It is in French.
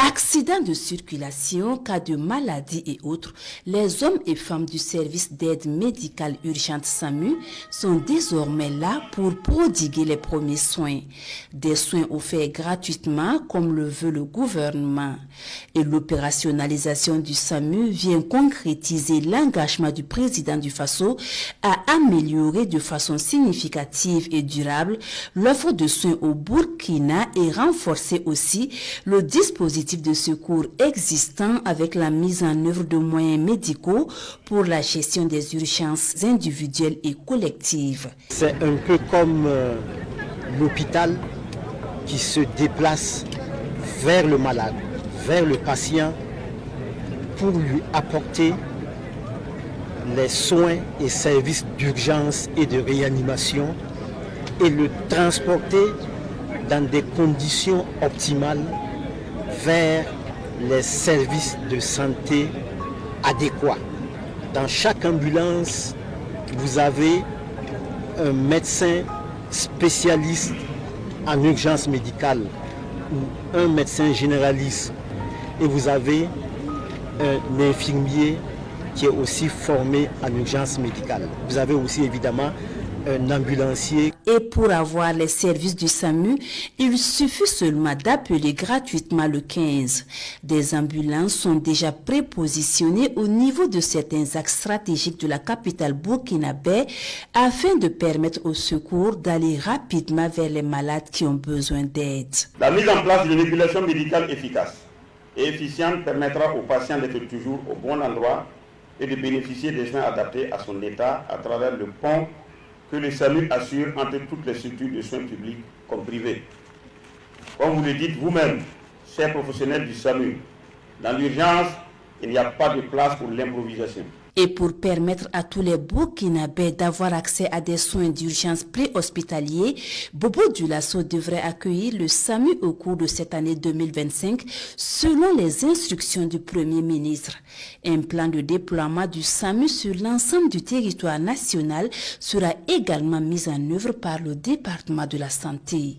Accidents de circulation, cas de maladie et autres, les hommes et femmes du service d'aide médicale urgente SAMU sont désormais là pour prodiguer les premiers soins. Des soins offerts gratuitement comme le veut le gouvernement. Et l'opérationnalisation du SAMU vient concrétiser l'engagement du président du Faso à améliorer de façon significative et durable l'offre de soins au Burkina et renforcer aussi le dispositif de secours existant avec la mise en œuvre de moyens médicaux pour la gestion des urgences individuelles et collectives. C'est un peu comme l'hôpital qui se déplace vers le malade, vers le patient pour lui apporter les soins et services d'urgence et de réanimation et le transporter dans des conditions optimales vers les services de santé adéquats. Dans chaque ambulance, vous avez un médecin spécialiste en urgence médicale ou un médecin généraliste et vous avez un infirmier qui est aussi formé en urgence médicale. Vous avez aussi évidemment un ambulancier. Et pour avoir les services du SAMU, il suffit seulement d'appeler gratuitement le 15. Des ambulances sont déjà prépositionnées au niveau de certains axes stratégiques de la capitale burkinabé afin de permettre aux secours d'aller rapidement vers les malades qui ont besoin d'aide. La mise en place d'une régulation médicale efficace et efficiente permettra aux patients d'être toujours au bon endroit et de bénéficier des soins adaptés à son état à travers le pont que le SAMU assure entre toutes les structures de soins publics comme privées. Comme vous le dites vous-même, chers professionnels du SAMU, dans l'urgence, il n'y a pas de place pour l'improvisation. Et pour permettre à tous les Burkinabés d'avoir accès à des soins d'urgence préhospitaliers, Bobo Dioulasso devrait accueillir le SAMU au cours de cette année 2025 selon les instructions du Premier ministre. Un plan de déploiement du SAMU sur l'ensemble du territoire national sera également mis en œuvre par le département de la santé.